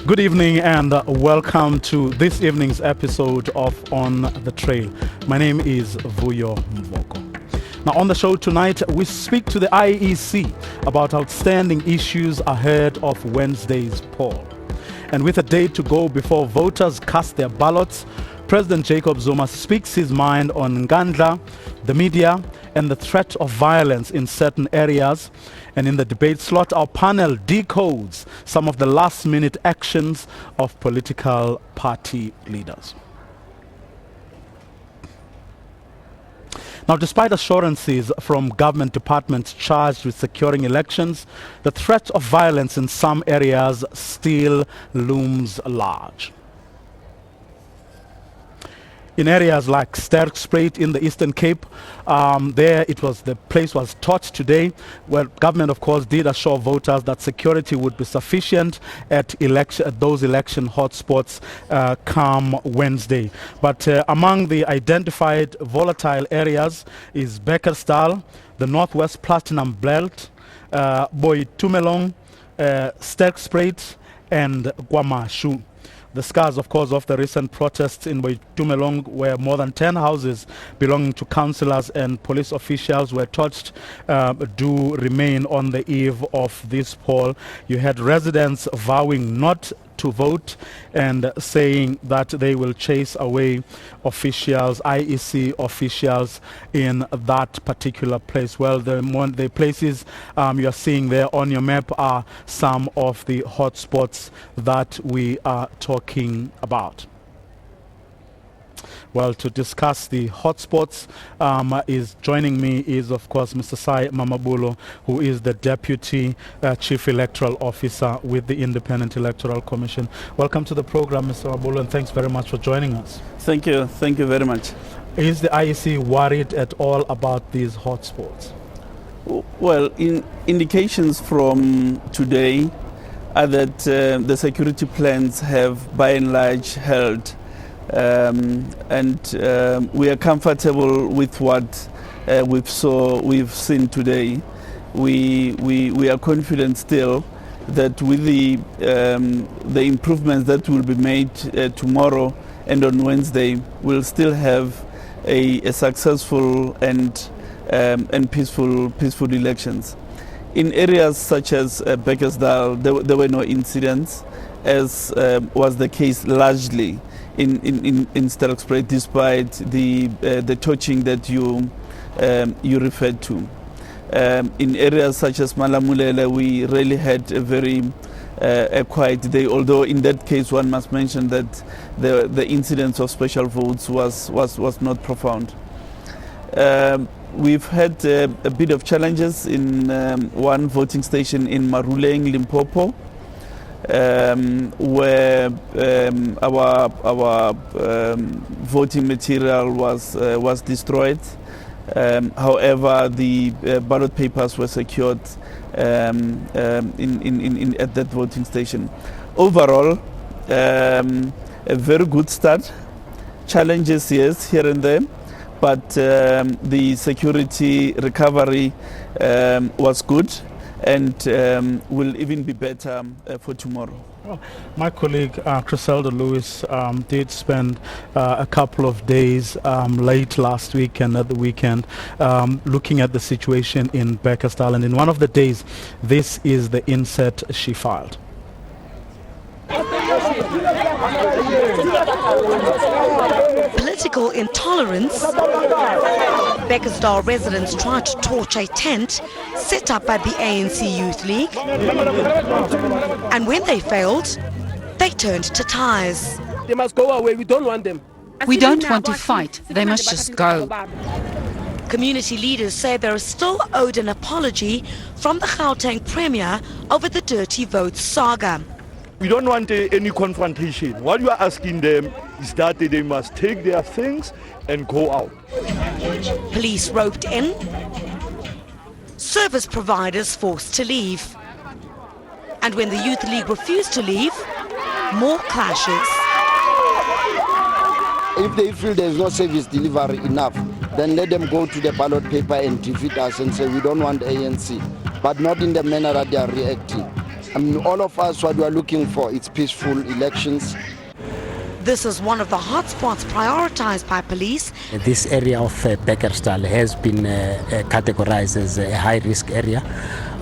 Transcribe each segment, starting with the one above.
Good evening and welcome to this evening's episode of On the Trail. My name is Vuyo Mvoko. Now on the show tonight, we speak to the IEC about outstanding issues ahead of Wednesday's poll. And with a day to go before voters cast their ballots, President Jacob Zuma speaks his mind on Ngandla, the media, and the threat of violence in certain areas. And in the debate slot, our panel decodes some of the last-minute actions of political party leaders. Now, despite assurances from government departments charged with securing elections, the threat of violence in some areas still looms large. In areas like Sterkspruit in the Eastern Cape, the place was torched today, where government, of course, did assure voters that security would be sufficient at those election hotspots come Wednesday. But among the identified volatile areas is Bekkersdal, the Northwest Platinum Belt, Boitumelong, Sterkspruit, and KwaMashu. The scars, of course, of the recent protests in Boitumelong, where more than 10 houses belonging to councillors and police officials were torched, do remain on the eve of this poll. You had residents vowing not to vote and saying that they will chase away officials, IEC officials in that particular place. Well, the places you are seeing there on your map are some of the hotspots that we are talking about. Well, to discuss the hotspots, joining me is, of course, Mr. Sai Mamabulo, who is the Deputy Chief Electoral Officer with the Independent Electoral Commission. Welcome to the program, Mr. Mamabulo, and thanks very much for joining us. Thank you very much. Is the IEC worried at all about these hotspots? Well, indications from today are that the security plans have by and large held. We are comfortable with what we've seen today. We are confident still that with the improvements that will be made tomorrow and on Wednesday, we'll still have a successful and peaceful elections. In areas such as Bekkersdal, there were no incidents, as was the case largely in Sterkspruit, despite the torching that you referred to. In areas such as Malamulele, we really had a very quiet day, although in that case one must mention that the incidence of special votes was not profound. We've had a bit of challenges in one voting station in Maruleng, Limpopo, where our voting material was destroyed. However, the ballot papers were secured at that voting station. Overall, a very good start. Challenges, yes, here and there, but the security recovery was good. And will even be better for tomorrow. Well, my colleague Criselda Lewis did spend a couple of days late last week and at the weekend looking at the situation in Bekkersdal, and in one of the days, this is the insert she filed. Political intolerance. Bekkersdal residents tried to torch a tent set up by the ANC Youth League. And when they failed, they turned to ties. They must go away. We don't want them. We don't want to fight. They must just go. Community leaders say they are still owed an apology from the Gauteng Premier over the dirty votes saga. We don't want any confrontation. What you are asking them is that they must take their things and go out. Police roped in, service providers forced to leave. And when the Youth League refused to leave, more clashes. If they feel there's no service delivery enough, then let them go to the ballot paper and defeat us and say we don't want ANC, but not in the manner that they are reacting. I mean, all of us, what we are looking for, it's peaceful elections. This is one of the hotspots prioritized by police. This area of Beckersdal has been categorized as a high-risk area.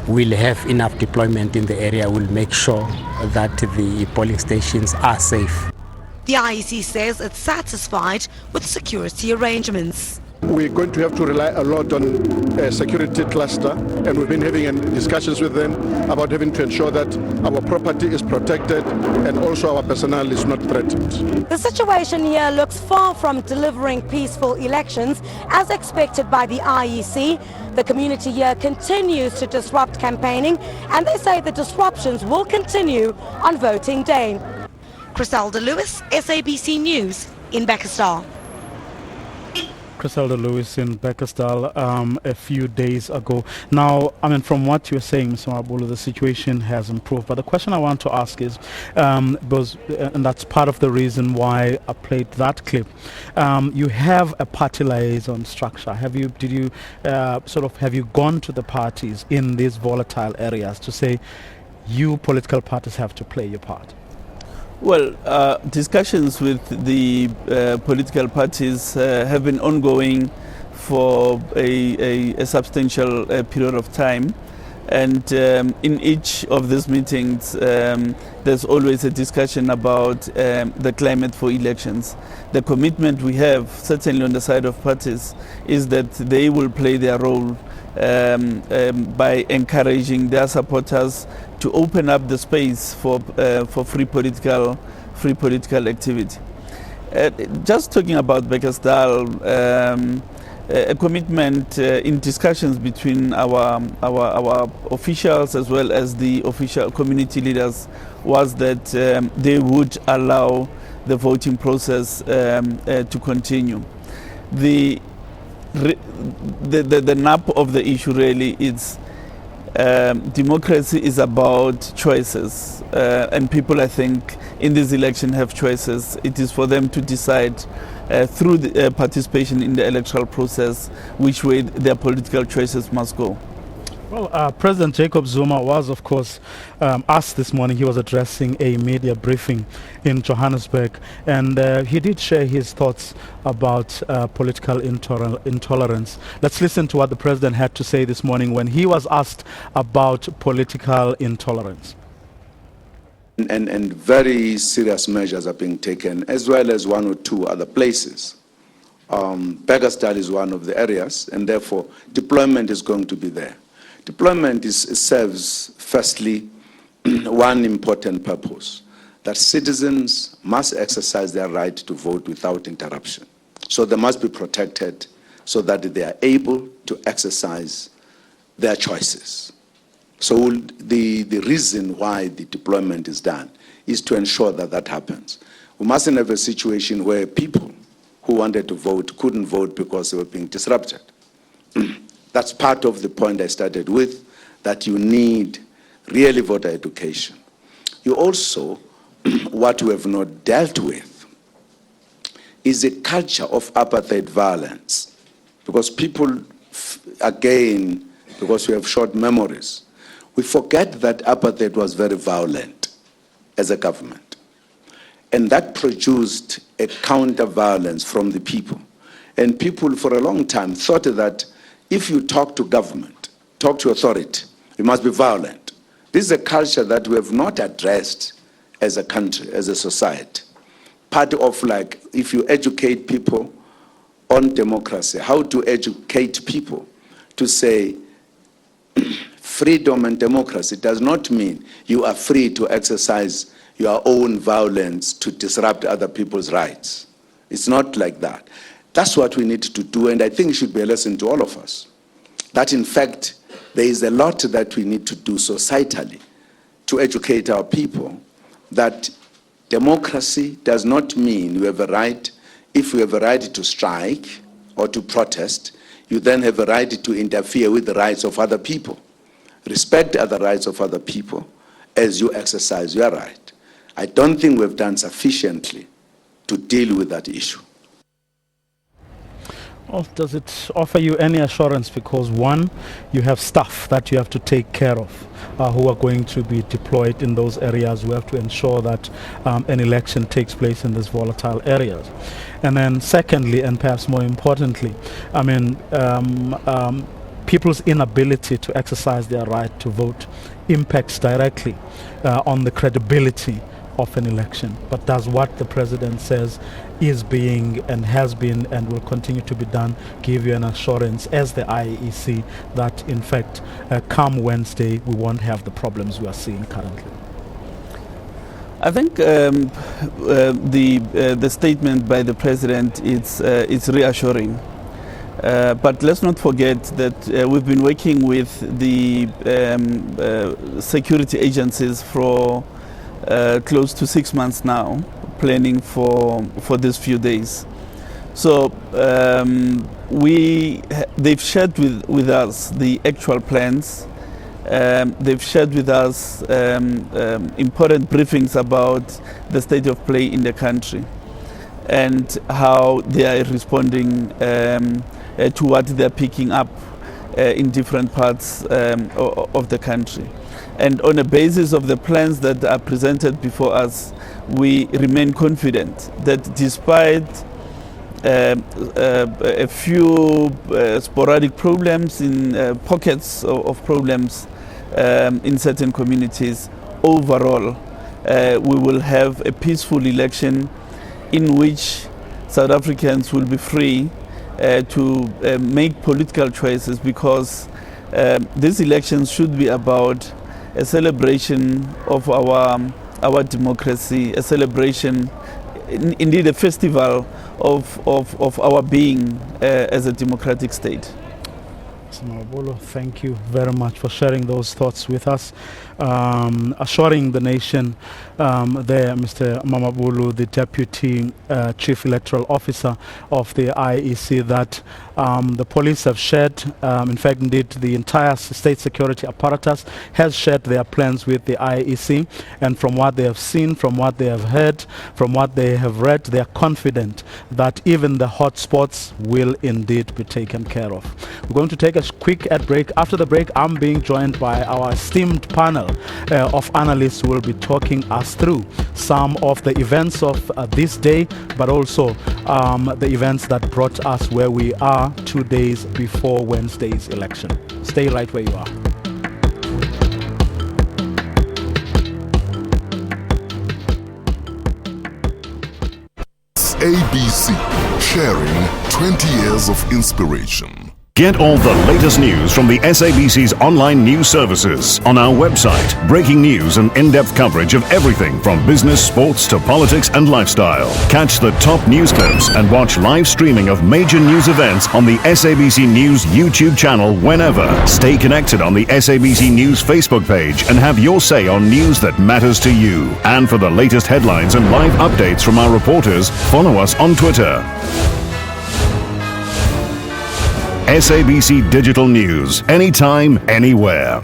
We'll have enough deployment in the area. We'll make sure that the polling stations are safe. The IEC says it's satisfied with security arrangements. We're going to have to rely a lot on a security cluster, and we've been having discussions with them about having to ensure that our property is protected and also our personnel is not threatened. The situation here looks far from delivering peaceful elections as expected by the IEC. The community here continues to disrupt campaigning, and they say the disruptions will continue on voting day. Criselda Lewis, SABC News in Bekkersdal. Criselda Lewis in Bekkersdal a few days ago. Now, I mean, from what you're saying, Mr. Mabulu, the situation has improved. But the question I want to ask is, and that's part of the reason why I played that clip. You have a party liaison structure. Have you gone to the parties in these volatile areas to say, you political parties have to play your part? Well, discussions with the political parties have been ongoing for a substantial period of time. And in each of these meetings, there's always a discussion about the climate for elections. The commitment we have, certainly on the side of parties, is that they will play their role by encouraging their supporters to open up the space for free political activity. Just talking about Bekkersdal, a commitment in discussions between our officials as well as the official community leaders was that they would allow the voting process to continue. The nub of the issue really is democracy is about choices, and people, I think, in this election have choices. It is for them to decide through the participation in the electoral process which way their political choices must go. Well, President Jacob Zuma was, of course, asked this morning. He was addressing a media briefing in Johannesburg, and he did share his thoughts about political intolerance. Let's listen to what the president had to say this morning when he was asked about political intolerance. And very serious measures are being taken, as well as one or two other places. Bekkersdal is one of the areas, and therefore deployment is going to be there. Deployment serves, firstly, one important purpose, that citizens must exercise their right to vote without interruption. So they must be protected so that they are able to exercise their choices. So the reason why the deployment is done is to ensure that that happens. We mustn't have a situation where people who wanted to vote couldn't vote because they were being disrupted. That's part of the point I started with, that you need really voter education. You also, what we have not dealt with is a culture of apartheid violence. Because people, again, because we have short memories, we forget that apartheid was very violent as a government. And that produced a counter-violence from the people. And people for a long time thought that if you talk to government, talk to authority, you must be violent. This is a culture that we have not addressed as a country, as a society. Part of, like, if you educate people on democracy, how to educate people to say freedom and democracy does not mean you are free to exercise your own violence to disrupt other people's rights. It's not like that. That's what we need to do, and I think it should be a lesson to all of us. That, in fact, there is a lot that we need to do societally to educate our people that democracy does not mean you have a right, if you have a right to strike or to protest, you then have a right to interfere with the rights of other people. Respect other rights of other people as you exercise your right. I don't think we've done sufficiently to deal with that issue. Or does it offer you any assurance? Because one, you have staff that you have to take care of who are going to be deployed in those areas. We have to ensure that an election takes place in these volatile areas. And then secondly, and perhaps more importantly, I mean, people's inability to exercise their right to vote impacts directly on the credibility of an election. But does what the president says is being and has been and will continue to be done give you an assurance as the IEC that in fact come Wednesday we won't have the problems we are seeing currently? I think the statement by the president it's reassuring. But let's not forget that we've been working with the security agencies for close to 6 months now, planning for these few days. So they've shared with us the actual plans. They've shared with us important briefings about the state of play in the country and how they are responding to what they're picking up in different parts of the country. And on the basis of the plans that are presented before us, we remain confident that despite a few sporadic problems in pockets of problems in certain communities, overall we will have a peaceful election in which South Africans will be free to make political choices, because these elections should be about a celebration of our democracy, a celebration, indeed a festival of our being as a democratic state. Thank you very much for sharing those thoughts with us, assuring the nation there, Mr. Mamabolo, the Deputy Chief Electoral Officer of the IEC, that the police have shared, in fact, indeed, the entire state security apparatus has shared their plans with the IEC, and from what they have seen, from what they have heard, from what they have read, they are confident that even the hotspots will indeed be taken care of. We're going to take a quick ad break. After the break, I'm being joined by our esteemed panel of analysts who will be talking us through some of the events of this day, but also the events that brought us where we are 2 days before Wednesday's election. Stay right where you are. SABC, sharing 20 years of inspiration. Get all the latest news from the SABC's online news services on our website. Breaking news and in-depth coverage of everything from business, sports to politics and lifestyle. Catch the top news clips and watch live streaming of major news events on the SABC News YouTube channel whenever. Stay connected on the SABC News Facebook page and have your say on news that matters to you. And for the latest headlines and live updates from our reporters, follow us on Twitter. SABC Digital News, anytime, anywhere.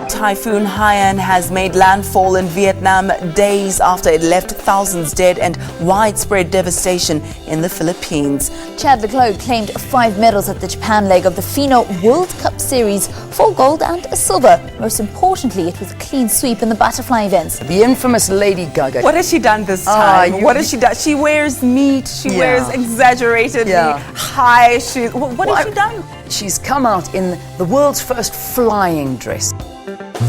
Typhoon Haiyan has made landfall in Vietnam days after it left thousands dead and widespread devastation in the Philippines. Chad Leclerc claimed 5 medals at the Japan leg of the FINA World Cup Series, 4 gold and a silver. Most importantly, it was a clean sweep in the butterfly events. The infamous Lady Gaga. What has she done this time? What has she done? She wears meat, she wears exaggeratedly high shoes. What has she done? She's come out in the world's first flying dress.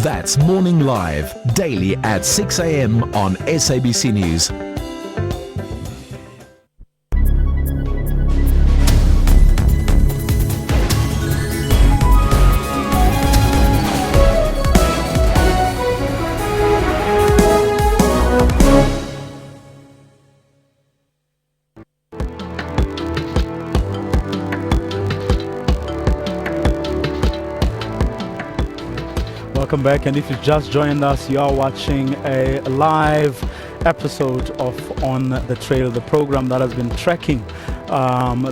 That's Morning Live, daily at 6 a.m. on SABC News. Welcome back, and if you just joined us, you are watching a live episode of On the Trail, the program that has been tracking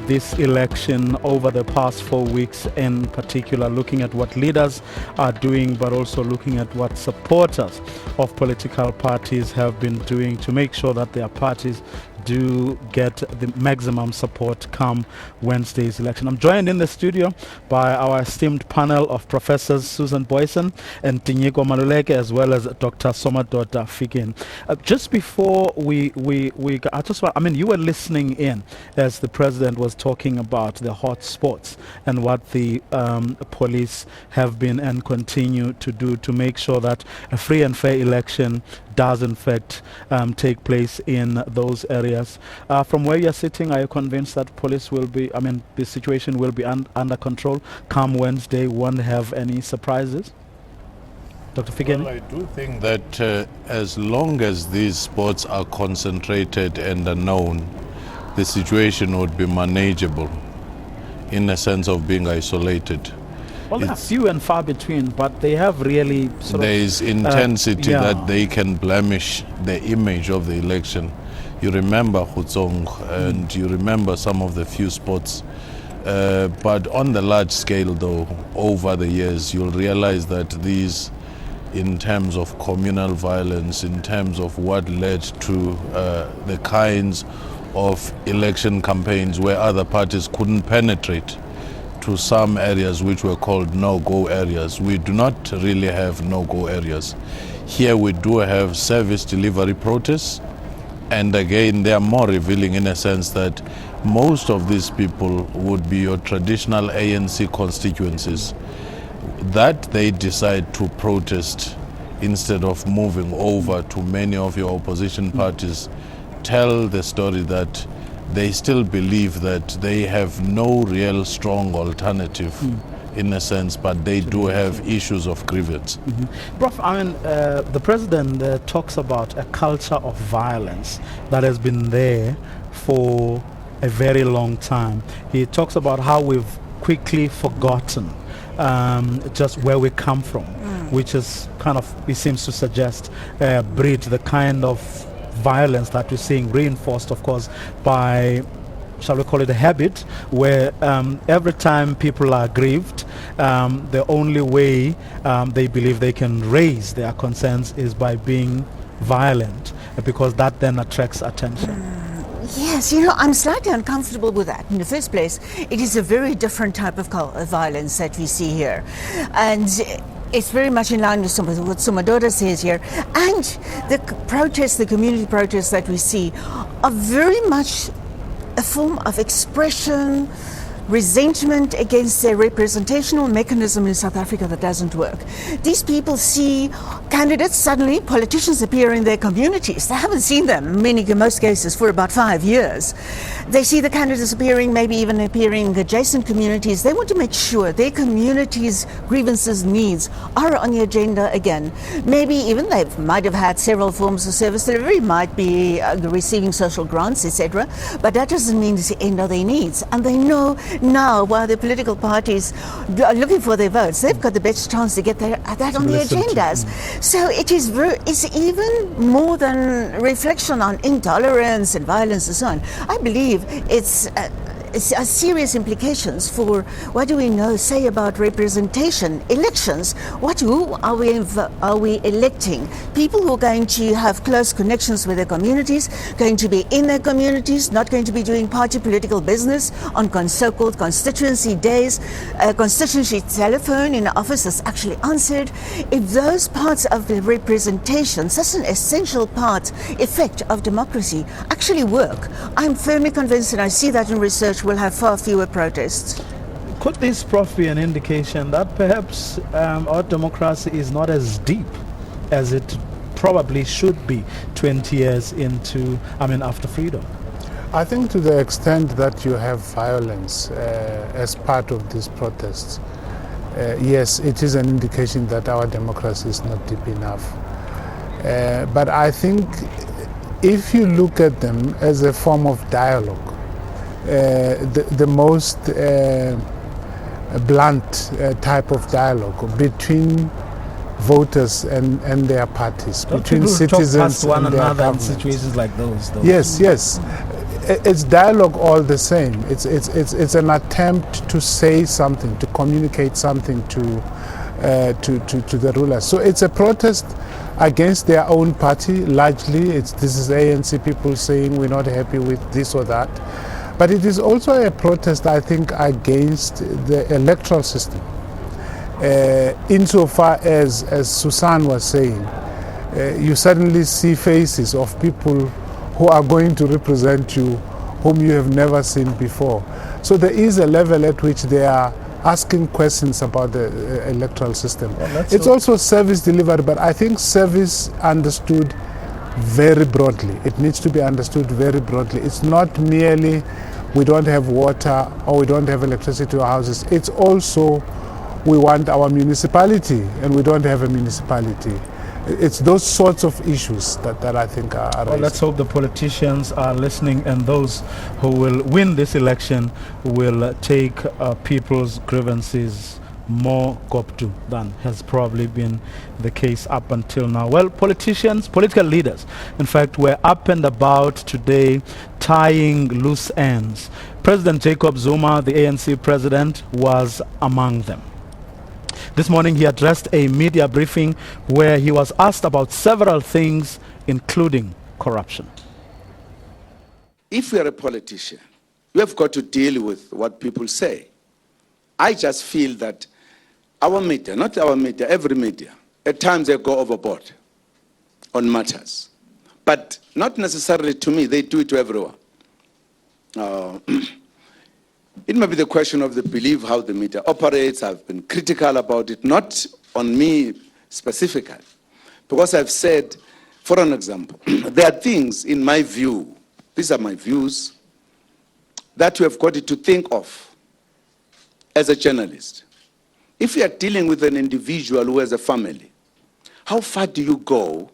this election over the past 4 weeks, in particular, looking at what leaders are doing, but also looking at what supporters of political parties have been doing to make sure that their parties do get the maximum support come Wednesday's election. I'm joined in the studio by our esteemed panel of Professors Susan Boyson and Tinyiko Maluleke, as well as Dr. Somadoda Fikin. Just before you were listening in as the president was talking about the hot spots and what the police have been and continue to do to make sure that a free and fair election does in fact take place in those areas. From where you're sitting, are you convinced that the situation will be under control come Wednesday, won't have any surprises? Dr. Figen? Well, I do think that as long as these spots are concentrated and are known, the situation would be manageable in a sense of being isolated. Well, they're few and far between, but they have really there is intensity that they can blemish the image of the election. You remember Hutsong and you remember some of the few spots. But on the large scale, though, over the years, you'll realize that these, in terms of communal violence, in terms of what led to the kinds of election campaigns where other parties couldn't penetrate to some areas which were called no-go areas. We do not really have no-go areas. Here we do have service delivery protests, and again they are more revealing in a sense that most of these people would be your traditional ANC constituencies that they decide to protest instead of moving over to many of your opposition parties. Tell the story that they still believe that they have no real strong alternative in a sense, but they do have issues of grievance. Prof, the president talks about a culture of violence that has been there for a very long time. He talks about how we've quickly forgotten just where we come from, which is kind of, he seems to suggest, breed the kind of violence that we're seeing, reinforced of course by, shall we call it, a habit where every time people are aggrieved, the only way they believe they can raise their concerns is by being violent, because that then attracts attention. Yes, I'm slightly uncomfortable with that. In the first place, it is a very different type of violence that we see here. And it's very much in line with what Sumadoda says here. And the protests, the community protests that we see, are very much a form of expression, resentment against a representational mechanism in South Africa that doesn't work. These people see candidates, suddenly politicians appear in their communities. They haven't seen them, in most cases, for about 5 years. They see the candidates appearing, maybe even appearing in adjacent communities. They want to make sure their communities' grievances, needs are on the agenda again. Maybe even they might have had several forms of service delivery, might be receiving social grants, etc. But that doesn't mean it's the end of their needs. And they know now, while the political parties are looking for their votes, they've got the best chance to get that on the agendas. So it's even more than reflection on intolerance and violence and so on. I believe it's serious implications for what do we say about representation, elections. Who are we electing? People who are going to have close connections with their communities, going to be in their communities, not going to be doing party political business on so-called constituency days, constituency telephone in the office that's actually answered. If those parts of the representation, such an essential effect of democracy, actually work, I'm firmly convinced, and I see that in research, will have far fewer protests. Could this, Prof, be an indication that perhaps our democracy is not as deep as it probably should be 20 years after freedom? I think to the extent that you have violence as part of these protests, yes, it is an indication that our democracy is not deep enough. But I think if you look at them as a form of dialogue, the most blunt type of dialogue between voters and their parties, between citizens talk past one and their another in government. situations like those. Yes. it's dialogue all the same. It's an attempt to say something, to communicate something to the rulers. So it's a protest against their own party. Largely, this is ANC people saying we're not happy with this or that. But it is also a protest, I think, against the electoral system. Insofar as Susan was saying, you suddenly see faces of people who are going to represent you, whom you have never seen before. So there is a level at which they are asking questions about the electoral system. It's also service delivery, but I think service understood very broadly. It needs to be understood very broadly. It's not merely we don't have water or we don't have electricity to our houses. It's also we want our municipality and we don't have a municipality. It's those sorts of issues that I think are raised. Well, let's hope the politicians are listening and those who will win this election will take people's grievances more koptu than has probably been the case up until now. Well, political leaders, in fact, were up and about today tying loose ends. President Jacob Zuma, the ANC president, was among them. This morning he addressed a media briefing where he was asked about several things, including corruption. If you are a politician, you have got to deal with what people say. I just feel that our media, not our media, every media, at times they go overboard on matters. But not necessarily to me, they do it to everyone. It may be the question of the belief how the media operates. I've been critical about it, not on me specifically, because I've said, for an example, there are things in my view, these are my views, that you have got to think of as a journalist. If you are dealing with an individual who has a family, how far do you go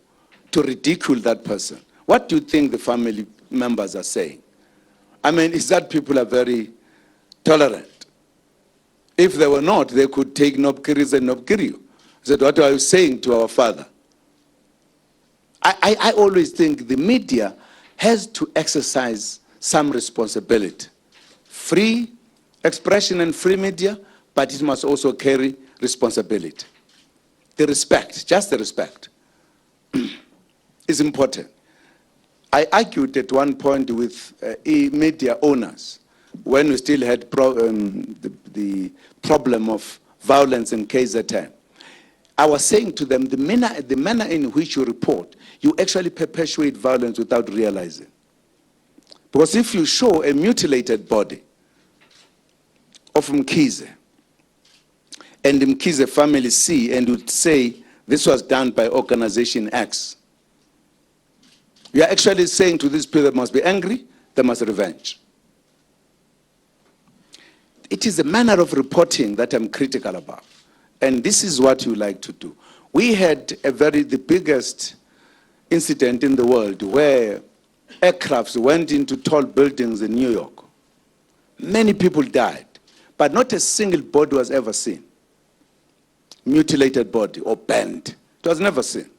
to ridicule that person? What do you think the family members are saying? I mean, is that people are very tolerant? If they were not, they could take Nobkiris and Nobkiriu. I said, what are you saying to our father? I always think the media has to exercise some responsibility. Free expression and free media, but it must also carry responsibility. The respect, just the respect, is important. I argued at one point with media owners when we still had the problem of violence in KZN. I was saying to them, the manner in which you report, you actually perpetuate violence without realizing. Because if you show a mutilated body of Mkhize, and the Mkhize family see and would say, this was done by organization X, you are actually saying to these people, they must be angry, they must revenge. It is the manner of reporting that I'm critical about. And this is what you like to do. We had the biggest incident in the world where aircrafts went into tall buildings in New York. Many people died, but not a single body was ever seen. Mutilated body or burned. It was never seen.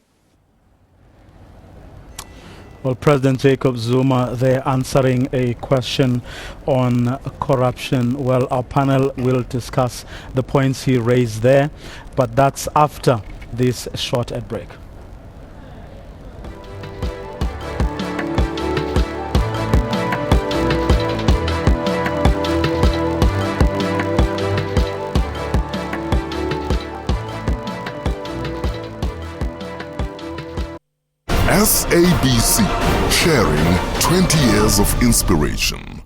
Well, President Jacob Zuma, they're answering a question on corruption. Well, our panel will discuss the points he raised there, but that's after this short ad break. SABC, sharing 20 years of inspiration.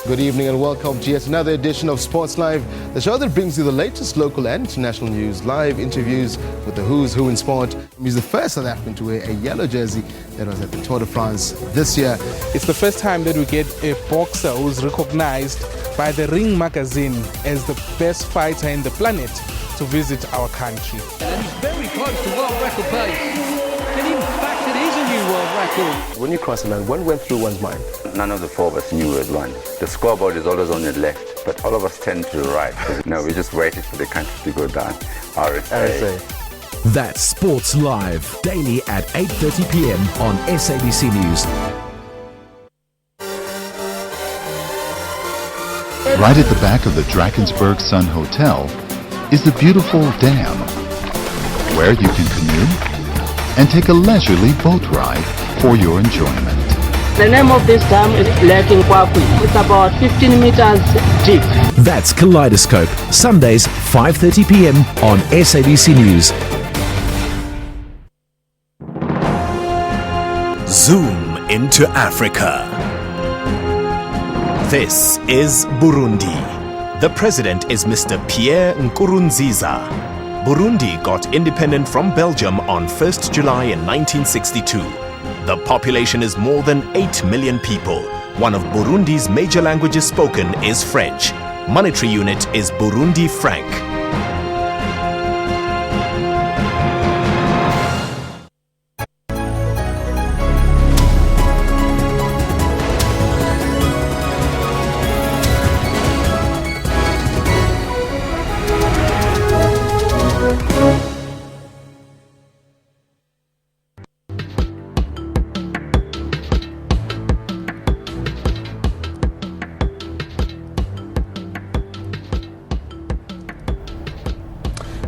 Good evening and welcome to yet another edition of Sports Live, the show that brings you the latest local and international news, live interviews with the who's who in sport. He's the first South African to wear a yellow jersey that was at the Tour de France this year. It's the first time that we get a boxer who's recognized by the Ring magazine as the best fighter in the planet. to visit our country. And he's very close to world record pace. And in fact, it is a new world record. When you cross the line, what went through one's mind? None of the four of us knew where it won. The scoreboard is always on the left, but all of us tend to the right. No, we just waited for the country to go down. RSA. That's Sports Live, daily at 8:30 p.m. on SABC News. Right at the back of the Drakensberg Sun Hotel is the beautiful dam, where you can canoe and take a leisurely boat ride for your enjoyment. The name of this dam is Lake Nkwaku. It's about 15 meters deep. That's Kaleidoscope, Sundays 5:30 p.m. on SABC News. Zoom into Africa. This is Burundi. The president is Mr. Pierre Nkurunziza. Burundi got independent from Belgium on 1st July in 1962. The population is more than 8 million people. One of Burundi's major languages spoken is French. Monetary unit is Burundi franc.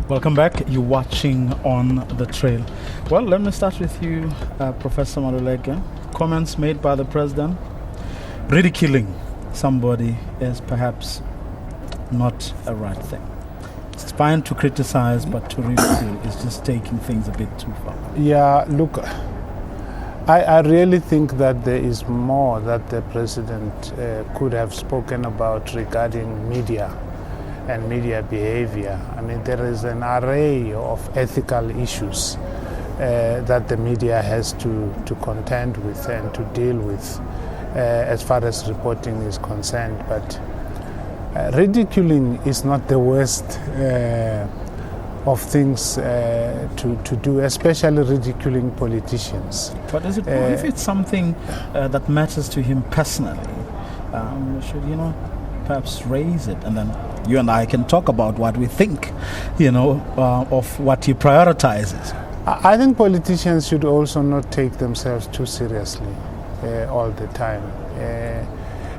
Welcome back. You're watching On the Trail. Well, let me start with you, Professor Maluleke. Comments made by the president ridiculing somebody is perhaps not a right thing. It's fine to criticize, but to ridicule is just taking things a bit too far. Yeah, look, I really think that there is more that the president could have spoken about regarding media and media behavior. I mean, there is an array of ethical issues that the media has to contend with and to deal with as far as reporting is concerned. But ridiculing is not the worst of things to do, especially ridiculing politicians. But is it if it's something that matters to him personally, should perhaps raise it, and then you and I can talk about what we think, of what he prioritizes. I think politicians should also not take themselves too seriously all the time,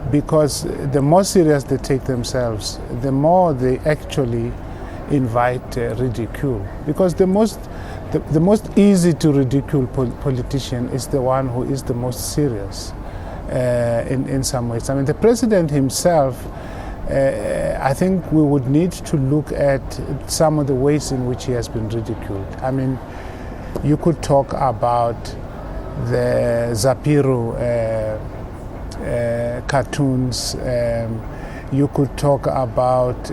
because the more serious they take themselves, the more they actually invite ridicule. Because the most easy to ridicule politician is the one who is the most serious. In some ways. I mean, the president himself, I think we would need to look at some of the ways in which he has been ridiculed. I mean, you could talk about the Zapiro cartoons, you could talk about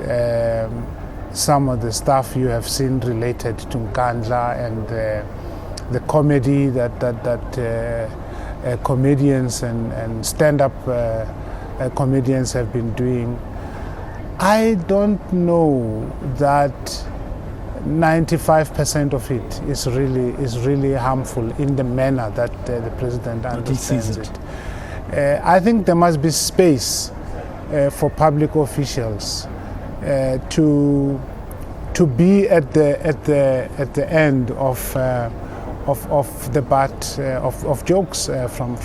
some of the stuff you have seen related to Nkandla and the comedy that comedians and stand-up comedians have been doing. I don't know that 95% of it is really harmful in the manner that the president understands it. I think there must be space for public officials to be at the end of the butt of jokes from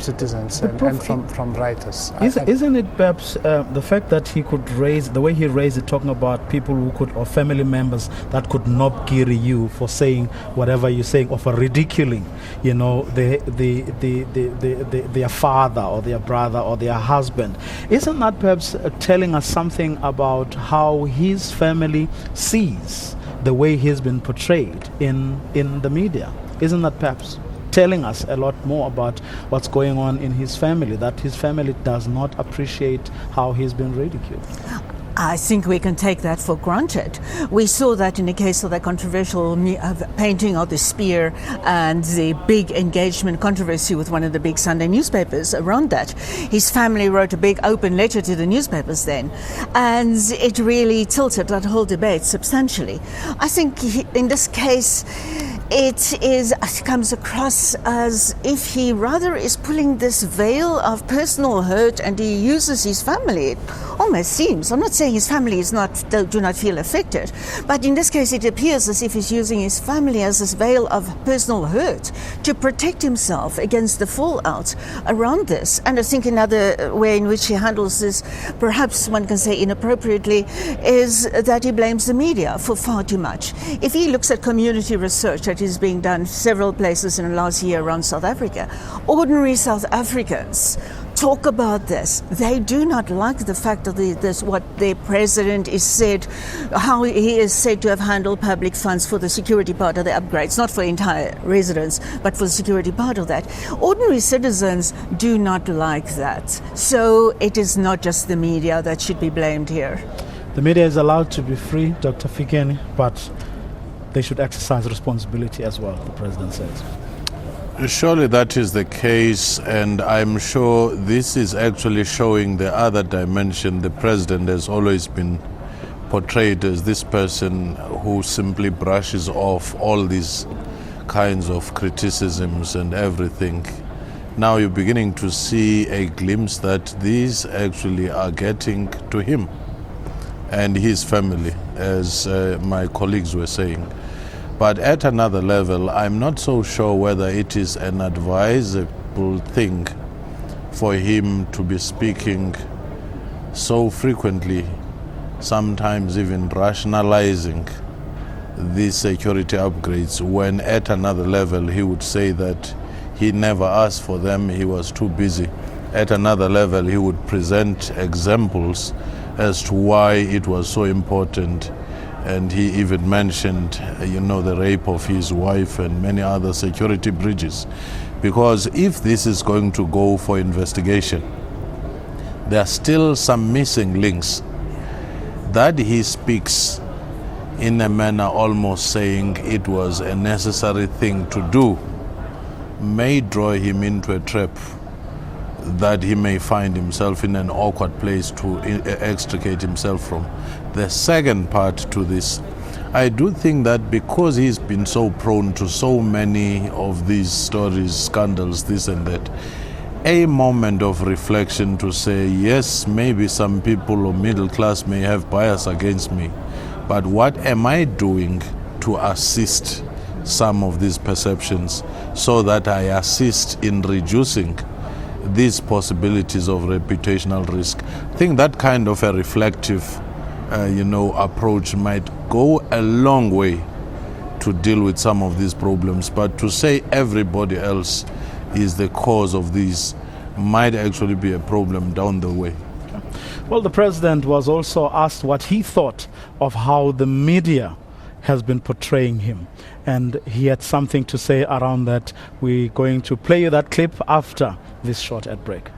citizens and from writers. Isn't it perhaps the fact that he could raise, the way he raised it, talking about people who could, or family members that could not carry you for saying whatever you're saying, or for ridiculing, their father or their brother or their husband? Isn't that perhaps telling us something about how his family sees the way he's been portrayed in the media? Isn't that perhaps telling us a lot more about what's going on in his family, that his family does not appreciate how he's been ridiculed? I think we can take that for granted. We saw that in the case of the controversial painting of the spear and the big engagement controversy with one of the big Sunday newspapers around that. His family wrote a big open letter to the newspapers then, and it really tilted that whole debate substantially. I think in this case, it comes across as if he rather is pulling this veil of personal hurt, and he uses his family. It almost seems. I'm not saying his family do not feel affected, but in this case it appears as if he's using his family as this veil of personal hurt to protect himself against the fallout around this. And I think another way in which he handles this, perhaps one can say inappropriately, is that he blames the media for far too much. If he looks at community research that is being done several places in the last year around South Africa, ordinary South Africans talk about this. They do not like the fact of what their president is said, how he is said to have handled public funds for the security part of the upgrades, not for entire residents, but for the security part of that. Ordinary citizens do not like that. So it is not just the media that should be blamed here. The media is allowed to be free, Dr. Fikeni, but they should exercise responsibility as well, the president says. Surely that is the case, and I'm sure this is actually showing the other dimension. The president has always been portrayed as this person who simply brushes off all these kinds of criticisms and everything. Now you're beginning to see a glimpse that these actually are getting to him and his family, as my colleagues were saying. But at another level, I'm not so sure whether it is an advisable thing for him to be speaking so frequently, sometimes even rationalizing these security upgrades, when at another level he would say that he never asked for them, he was too busy. At another level, he would present examples as to why it was so important. And he even mentioned, the rape of his wife and many other security breaches. Because if this is going to go for investigation, there are still some missing links that he speaks in a manner almost saying it was a necessary thing to do, may draw him into a trap that he may find himself in an awkward place to extricate himself from. The second part to this, I do think that because he's been so prone to so many of these stories, scandals, this and that, a moment of reflection to say, yes, maybe some people or middle class may have bias against me, but what am I doing to assist some of these perceptions so that I assist in reducing these possibilities of reputational risk? I think that kind of a reflective approach might go a long way to deal with some of these problems. But to say everybody else is the cause of these might actually be a problem down the way. Well, the president was also asked what he thought of how the media has been portraying him, and he had something to say around that. We're going to play you that clip after this short ad break.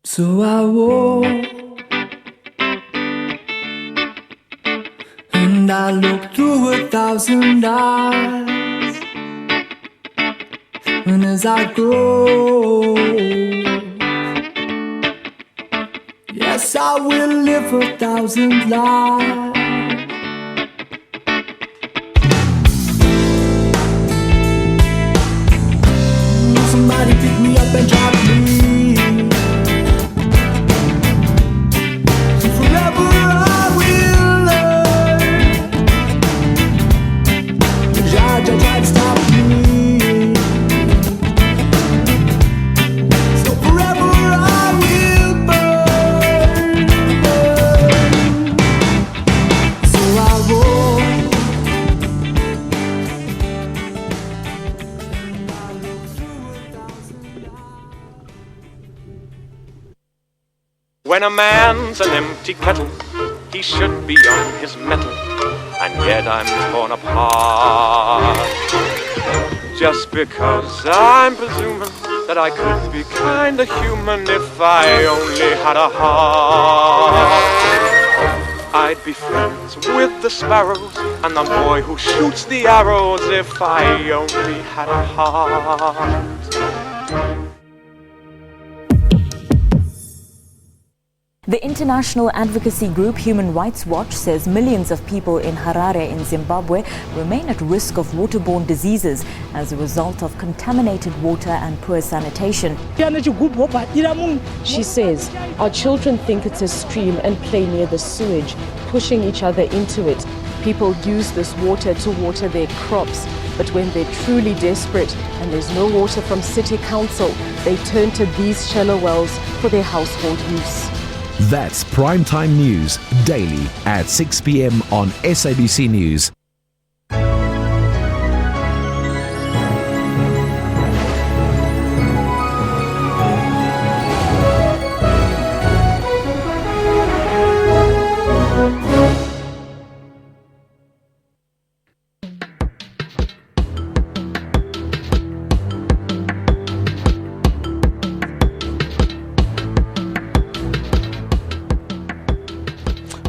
So I walk and I look through 1,000 eyes, and as I grow, yes, I will live 1,000 lives. Somebody pick me up and drop me. When a man's an empty kettle, he should be on his mettle, and yet I'm torn apart. Just because I'm presuming that I could be kinda human if I only had a heart. I'd be friends with the sparrows and the boy who shoots the arrows if I only had a heart. The international advocacy group Human Rights Watch says millions of people in Harare in Zimbabwe remain at risk of waterborne diseases as a result of contaminated water and poor sanitation. She says, our children think it's a stream and play near the sewage, pushing each other into it. People use this water to water their crops, but when they're truly desperate and there's no water from city council, they turn to these shallow wells for their household use. That's Primetime News, daily at 6 p.m. on SABC News.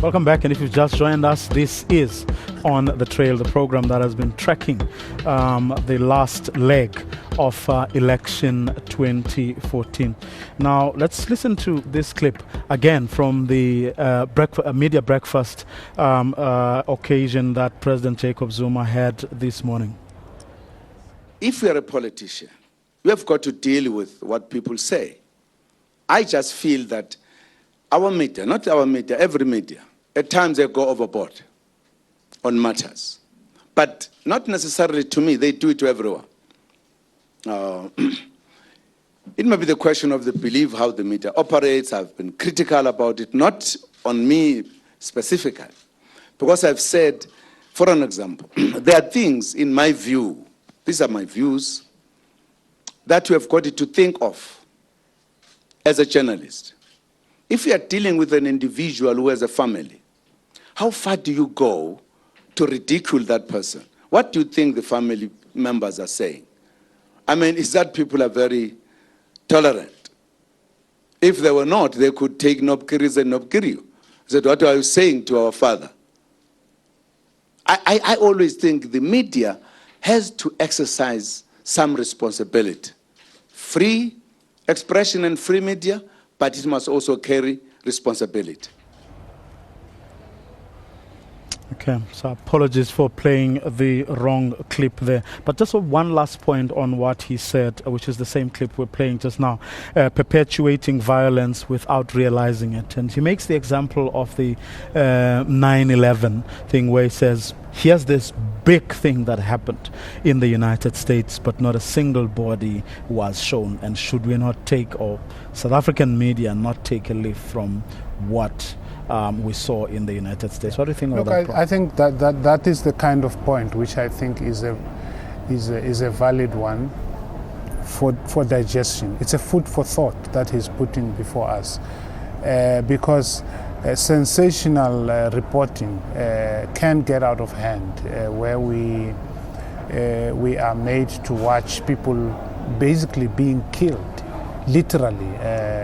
Welcome back, and if you've just joined us, this is On the Trail, the program that has been tracking the last leg of election 2014. Now, let's listen to this clip again from the media breakfast occasion that President Jacob Zuma had this morning. If you're a politician, you have got to deal with what people say. I just feel that our media, not our media, every media, at times they go overboard on matters. But not necessarily to me, they do it to everyone. It may be the question of the belief how the media operates. I've been critical about it, not on me specifically. Because I've said, for an example, there are things in my view, these are my views, that you have got to think of as a journalist. If you are dealing with an individual who has a family, how far do you go to ridicule that person? What do you think the family members are saying? I mean, is that people are very tolerant? If they were not, they could take Nobkiris and Nobkiriu. Said, what are you saying to our father? I always think the media has to exercise some responsibility. Free expression and free media, but it must also carry responsibility. Okay, so apologies for playing the wrong clip there. But just one last point on what he said, which is the same clip we're playing just now, perpetuating violence without realizing it. And he makes the example of the 9/11 thing where he says, here's this big thing that happened in the United States, but not a single body was shown. And should we not take, or South African media not take a leaf from what we saw in the United States? What do you think of that? I think that is the kind of point which I think is a valid one for digestion. It's a food for thought that he's putting before us, because sensational reporting can get out of hand, where we are made to watch people basically being killed, literally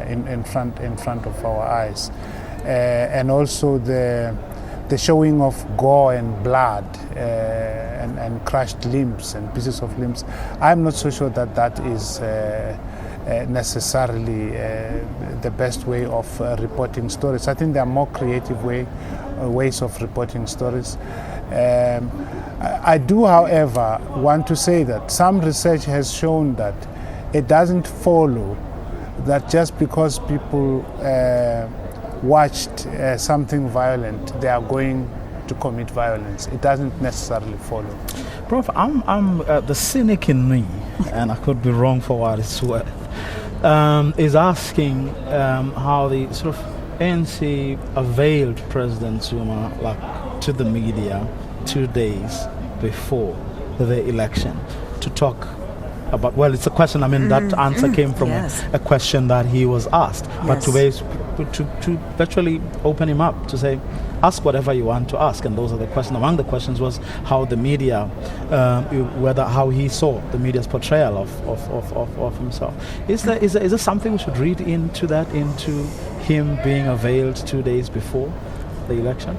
in front of our eyes. And also the showing of gore and blood and crushed limbs and pieces of limbs. I'm not so sure that is necessarily the best way of reporting stories. I think there are more creative ways of reporting stories. I do, however, want to say that some research has shown that it doesn't follow that just because people watched something violent, they are going to commit violence. It doesn't necessarily follow. Prof, I'm the cynic in me, and I could be wrong for what it's worth, is asking how the sort of ANC availed President Zuma to the media 2 days before the election to talk about, well, it's a question, I mean, that answer came from a question that he was asked. Yes. But to virtually open him up, to say, ask whatever you want to ask. And those are the questions. Among the questions was how the media, how he saw the media's portrayal of himself. Is there something we should read into that, into him being availed 2 days before the election?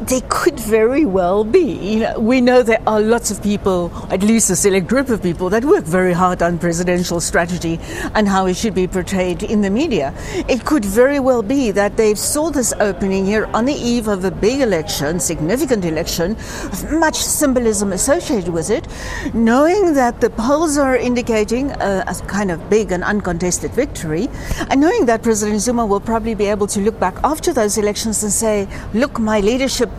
They could very well be. We know there are lots of people, at least a select group of people, that work very hard on presidential strategy and how it should be portrayed in the media. It could very well be that they saw this opening here on the eve of a big election, significant election, much symbolism associated with it, knowing that the polls are indicating a kind of big and uncontested victory, and knowing that President Zuma will probably be able to look back after those elections and say, look, my leadership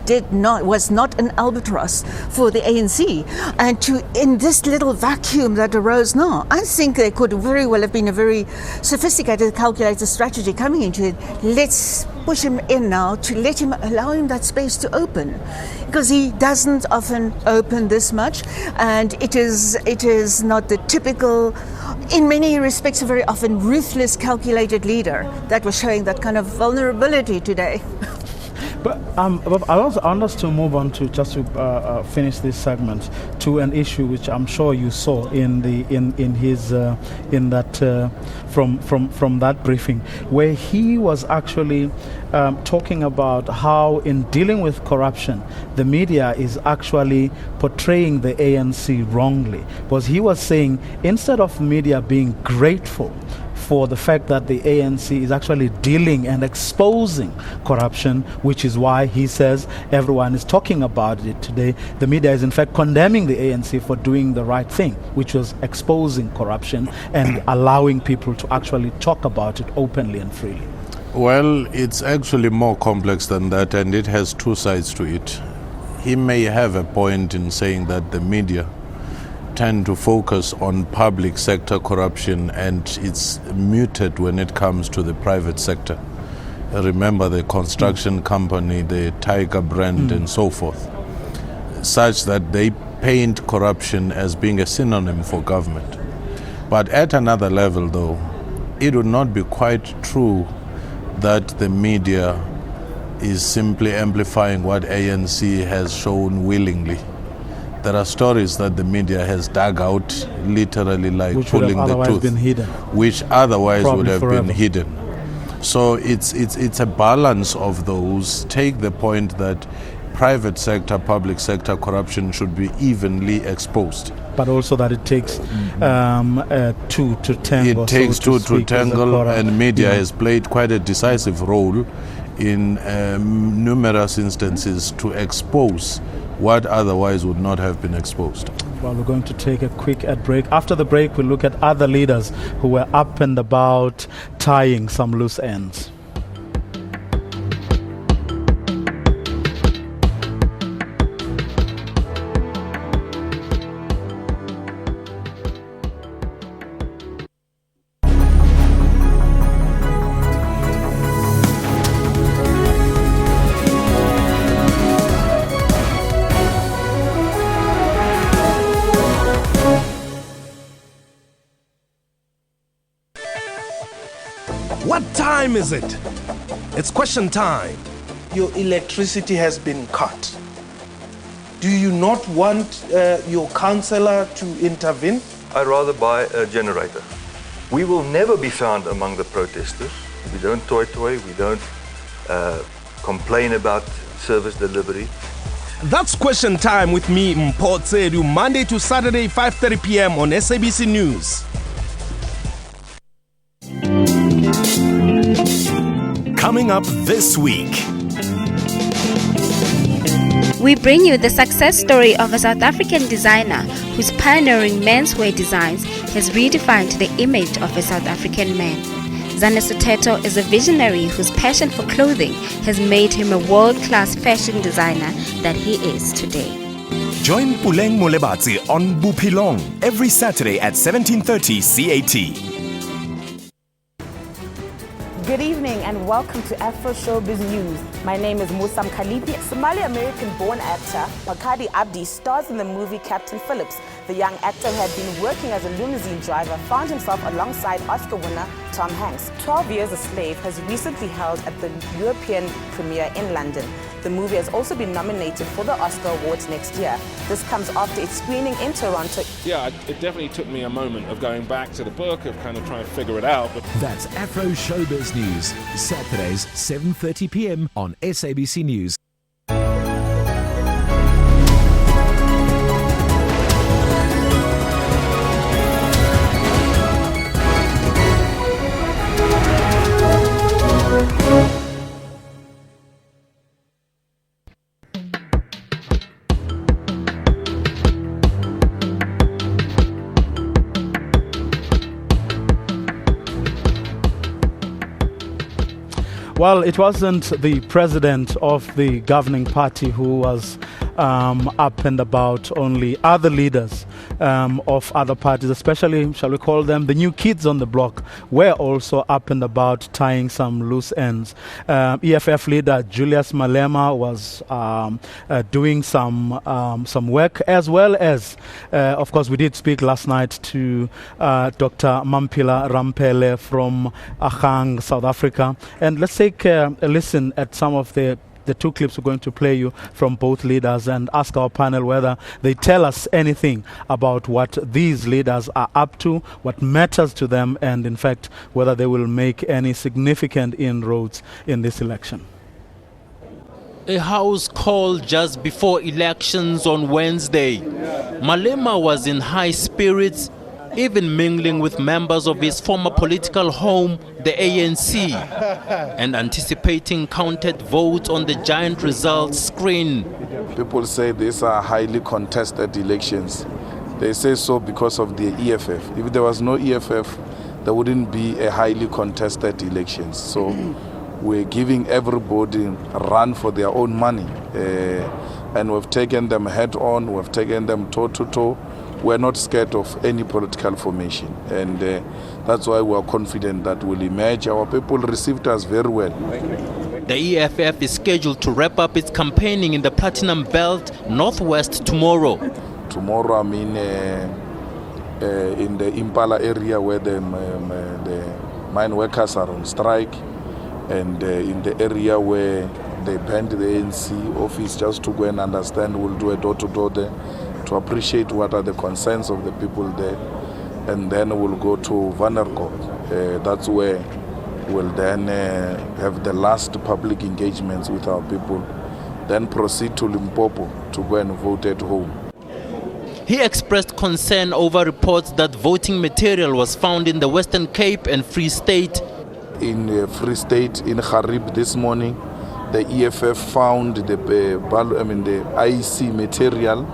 was not an albatross for the ANC, and in this little vacuum that arose now, I think there could very well have been a very sophisticated, calculated strategy coming into it. Let's push him in now to allow him that space to open, because he doesn't often open this much, and it is not the typical, in many respects, a very often ruthless, calculated leader that was showing that kind of vulnerability today. But I also want us to move on to finish this segment to an issue which I'm sure you saw from that briefing, where he was actually talking about how, in dealing with corruption, the media is actually portraying the ANC wrongly. Because he was saying, instead of media being grateful for the fact that the ANC is actually dealing and exposing corruption, which is why he says everyone is talking about it today, the media is in fact condemning the ANC for doing the right thing, which was exposing corruption and allowing people to actually talk about it openly and freely. Well, it's actually more complex than that, and it has two sides to it. He may have a point in saying that the media tend to focus on public sector corruption, and it's muted when it comes to the private sector. Remember the construction company, the Tiger brand, and so forth, such that they paint corruption as being a synonym for government. But at another level, though, it would not be quite true that the media is simply amplifying what ANC has shown willingly. There are stories that the media has dug out, literally like which pulling the tooth, been hidden. Which otherwise Probably would have forever. been hidden. So it's a balance of those. Take the point that private sector, public sector corruption should be evenly exposed. But also that it takes two to tango. It takes two to tangle, and media has played quite a decisive role in numerous instances to expose what otherwise would not have been exposed. Well, we're going to take a quick ad break. After the break, we'll look at other leaders who were up and about tying some loose ends. What time is it? It's question time. Your electricity has been cut. Do you not want your councillor to intervene? I'd rather buy a generator. We will never be found among the protesters. We don't toy, we don't complain about service delivery. That's question time with me, Mpho Tsedu, Monday to Saturday, 5:30 p.m. on SABC News. Coming up this week. We bring you the success story of a South African designer whose pioneering menswear designs has redefined the image of a South African man. Zane Soteto is a visionary whose passion for clothing has made him a world-class fashion designer that he is today. Join Puleng Molebatsi on Bupilong every Saturday at 17:30 CAT. Good evening and welcome to Afro Showbiz News. My name is Musam Khalipi. Somali-American-born actor Makadi Abdi stars in the movie Captain Phillips, The young actor who had been working as a limousine driver found himself alongside Oscar winner Tom Hanks. 12 Years a Slave has recently held at the European premiere in London. The movie has also been nominated for the Oscar Awards next year. This comes after its screening in Toronto. Yeah, it definitely took me a moment of going back to the book, of kind of trying to figure it out. But That's Afro Showbiz News, Saturdays 7:30 p.m. on SABC News. Well, it wasn't the president of the governing party who was up and about, only other leaders of other parties, especially, shall we call them, the new kids on the block, were also up and about tying some loose ends. EFF leader Julius Malema was doing some work, as well as, of course, we did speak last night to Dr. Mampila Rampele from Ahang, South Africa. And let's take a listen at some of the two clips we're going to play you from both leaders and ask our panel whether they tell us anything about what these leaders are up to, what matters to them, and in fact whether they will make any significant inroads in this election. A house call just before elections on Wednesday. Malema was in high spirits, even mingling with members of his former political home, the ANC, and anticipating counted votes on the giant results screen. People say these are highly contested elections. They say so because of the EFF. If there was no EFF, there wouldn't be a highly contested elections. So we're giving everybody a run for their own money. And we've taken them head on, we've taken them toe to toe. We're not scared of any political formation, and that's why we are confident that we'll emerge. Our people received us very well. The EFF is scheduled to wrap up its campaigning in the Platinum Belt Northwest tomorrow. Tomorrow, I mean, in the Impala area where the mine workers are on strike, and in the area where they banned the ANC office, just to go and understand, we'll do a door-to-door there to appreciate what are the concerns of the people there, and then we'll go to Vanerkot. That's where we'll then have the last public engagements with our people, then proceed to Limpopo to go and vote at home. He expressed concern over reports that voting material was found in the Western Cape and Free State. In Free State, in Harib this morning, the EFF found the IEC material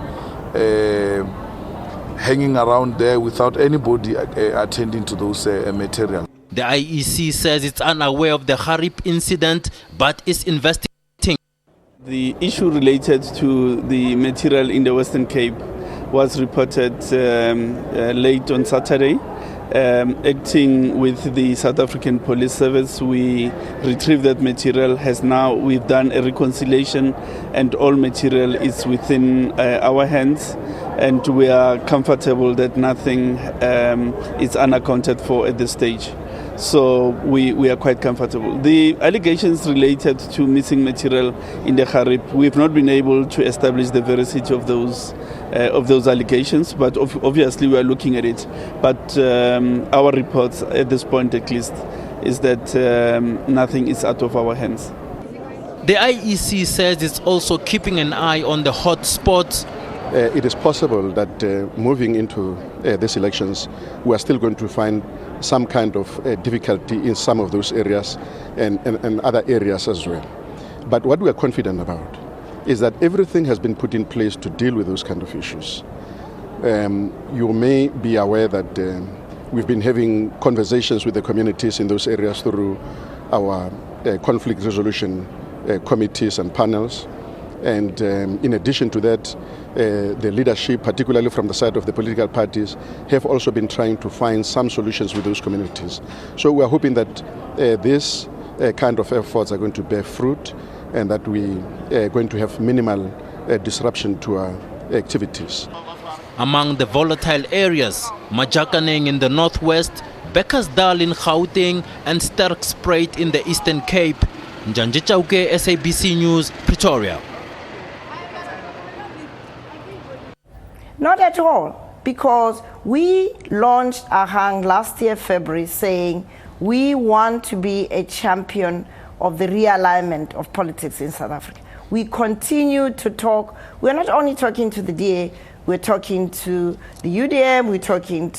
hanging around there without anybody attending to those material. The IEC says it's unaware of the Harib incident, but is investigating. The issue related to the material in the Western Cape was reported late on Saturday. Acting with the South African Police Service, we retrieved that material. We've done a reconciliation, and all material is within our hands, and we are comfortable that nothing is unaccounted for at this stage. So we are quite comfortable. The allegations related to missing material in the Harib, we've not been able to establish the veracity of those allegations, but obviously we are looking at it. But our reports at this point at least is that nothing is out of our hands. The IEC says it's also keeping an eye on the hot spots. It is possible that moving into these elections, we are still going to find some kind of difficulty in some of those areas and other areas as well. But what we are confident about is that everything has been put in place to deal with those kind of issues. You may be aware that we've been having conversations with the communities in those areas through our conflict resolution committees and panels. And in addition to that, the leadership, particularly from the side of the political parties, have also been trying to find some solutions with those communities. So we are hoping that these kind of efforts are going to bear fruit, and that we are going to have minimal disruption to our activities. Among the volatile areas, Majakaneng in the northwest, Bekkersdal in Gauteng and Sterkspruit in the Eastern Cape. Njanje Chauke, SABC News, Pretoria. Not at all, because we launched Ahang last year, February, saying we want to be a champion of the realignment of politics in South Africa. We continue to talk. We're not only talking to the DA, we're talking to the UDM, we're talking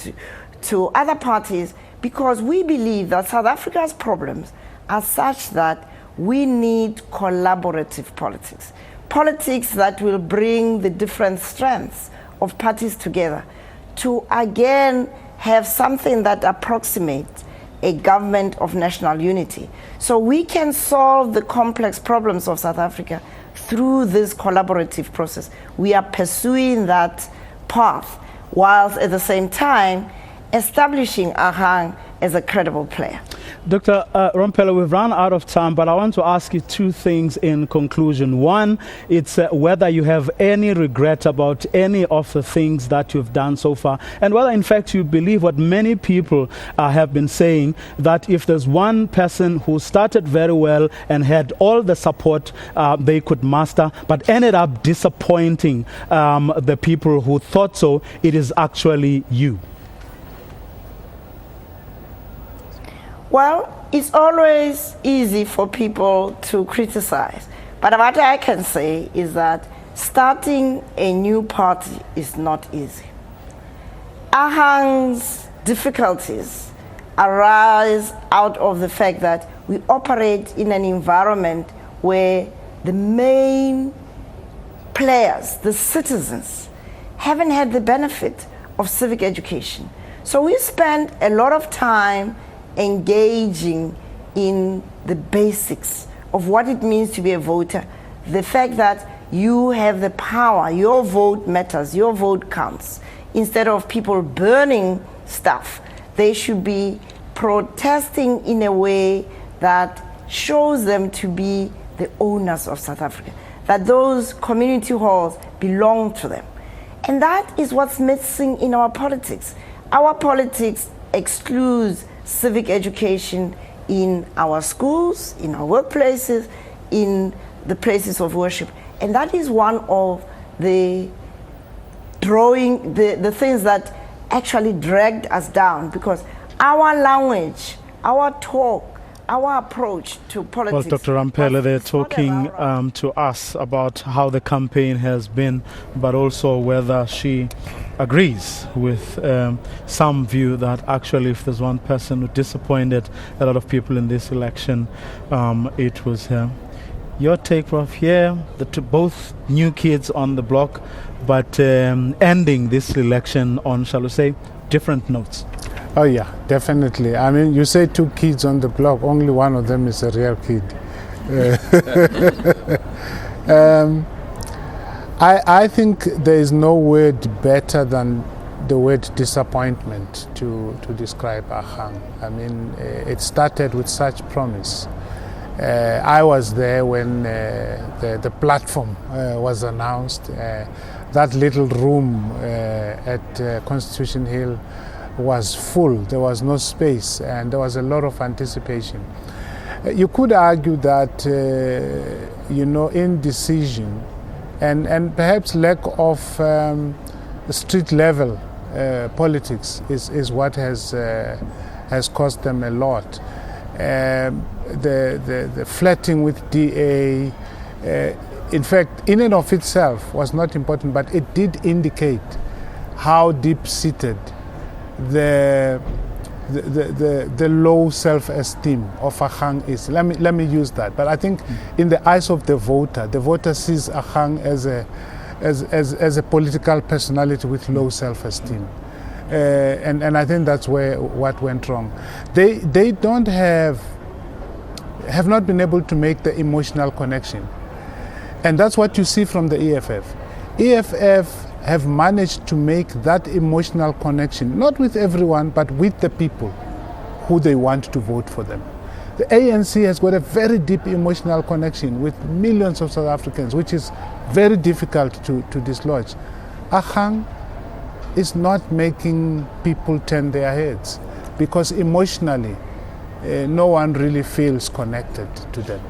to other parties, because we believe that South Africa's problems are such that we need collaborative politics. Politics that will bring the different strengths of parties together to again have something that approximates a government of national unity. So we can solve the complex problems of South Africa through this collaborative process. We are pursuing that path, whilst at the same time establishing Ahang as a credible player. Dr. Ramphele, we've run out of time, but I want to ask you two things in conclusion. One, it's whether you have any regret about any of the things that you've done so far, and whether in fact you believe what many people have been saying, that if there's one person who started very well and had all the support they could muster, but ended up disappointing the people who thought so, it is actually you. Well, it's always easy for people to criticize. But what I can say is that starting a new party is not easy. Ahang's difficulties arise out of the fact that we operate in an environment where the main players, the citizens, haven't had the benefit of civic education. So we spend a lot of time engaging in the basics of what it means to be a voter, the fact that you have the power, your vote matters, your vote counts. Instead of people burning stuff, they should be protesting in a way that shows them to be the owners of South Africa, that those community halls belong to them. And that is what's missing in our politics. Our politics excludes civic education in our schools, in our workplaces, in the places of worship. And that is one of the the things that actually dragged us down, because our language, our talk, our approach to politics. Well, Dr. Ramphele, they're talking to us about how the campaign has been, but also whether she agrees with some view that actually if there's one person who disappointed a lot of people in this election, it was her. Your take, Prof, here, both new kids on the block, but ending this election on, shall we say, different notes. Oh yeah, definitely. I mean, you say two kids on the block, only one of them is a real kid. I think there is no word better than the word disappointment to describe Ahang. I mean, it started with such promise. I was there when the platform was announced. That little room at Constitution Hill was full. There was no space, and there was a lot of anticipation. You could argue that, indecision and perhaps lack of street level politics is what has cost them a lot. The flirting with DA, in fact, in and of itself was not important, but it did indicate how deep-seated the low self-esteem of Ahang is. Let me use that. But I think in the eyes of the voter sees Ahang as a political personality with low self-esteem. And I think that's what went wrong. They don't have not been able to make the emotional connection. And that's what you see from the EFF. EFF have managed to make that emotional connection, not with everyone, but with the people who they want to vote for them. The ANC has got a very deep emotional connection with millions of South Africans, which is very difficult to dislodge. Ahang is not making people turn their heads, because emotionally, no one really feels connected to them.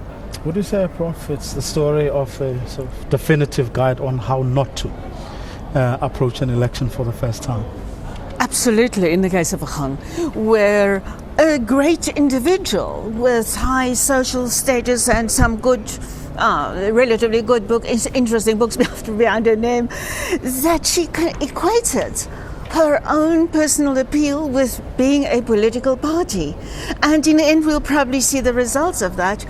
Would you say, Prof, it's the story of a sort of definitive guide on how not to approach an election for the first time? Absolutely, in the case of Agang, where a great individual with high social status and some good, relatively good book, interesting books behind her name, that she equated her own personal appeal with being a political party. And in the end, we'll probably see the results of that.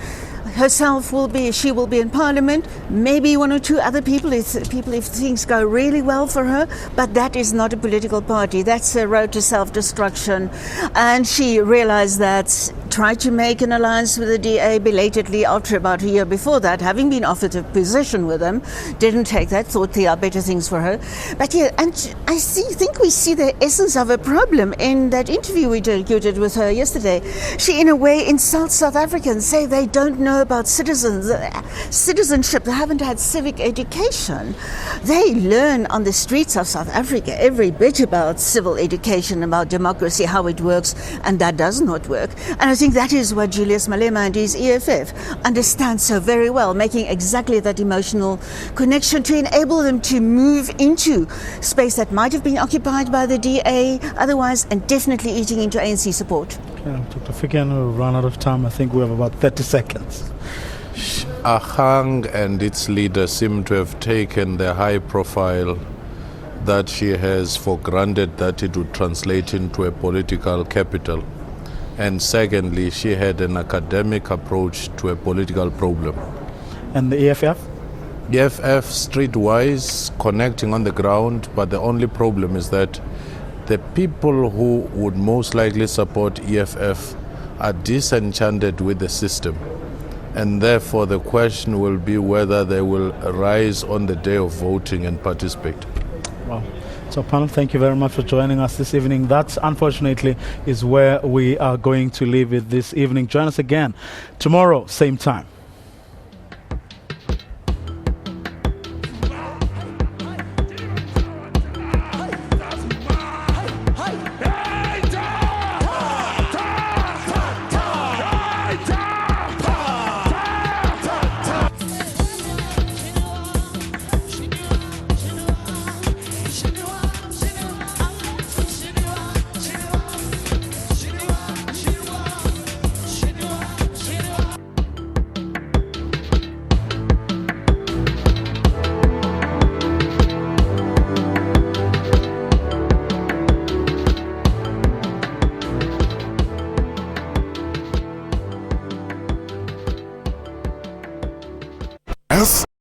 She will be in Parliament, maybe one or two other people if things go really well for her, but that is not a political party. That's a road to self-destruction. And she realized that, tried to make an alliance with the DA belatedly after about a year before that, having been offered a position with them, didn't take that, thought there are better things for her. But yeah, and I think we see the essence of a problem in that interview we did with her yesterday. She, in a way, insults South Africans, say they don't know about citizenship, they haven't had civic education. They learn on the streets of South Africa every bit about civil education, about democracy, how it works, and that does not work. And I think that is what Julius Malema and his EFF understand so very well, making exactly that emotional connection to enable them to move into space that might have been occupied by the DA otherwise, and definitely eating into ANC support. Okay, Dr. Fiken, we'll run out of time. I think we have about 30 seconds. Agang and its leaders seem to have taken the high profile that she has for granted that it would translate into a political capital. And secondly, she had an academic approach to a political problem. And the EFF? The EFF, streetwise, connecting on the ground, but the only problem is that the people who would most likely support EFF are disenchanted with the system. And therefore the question will be whether they will rise on the day of voting and participate. Wow. So panel, thank you very much for joining us this evening. That, unfortunately, is where we are going to leave it this evening. Join us again tomorrow, same time. Yes.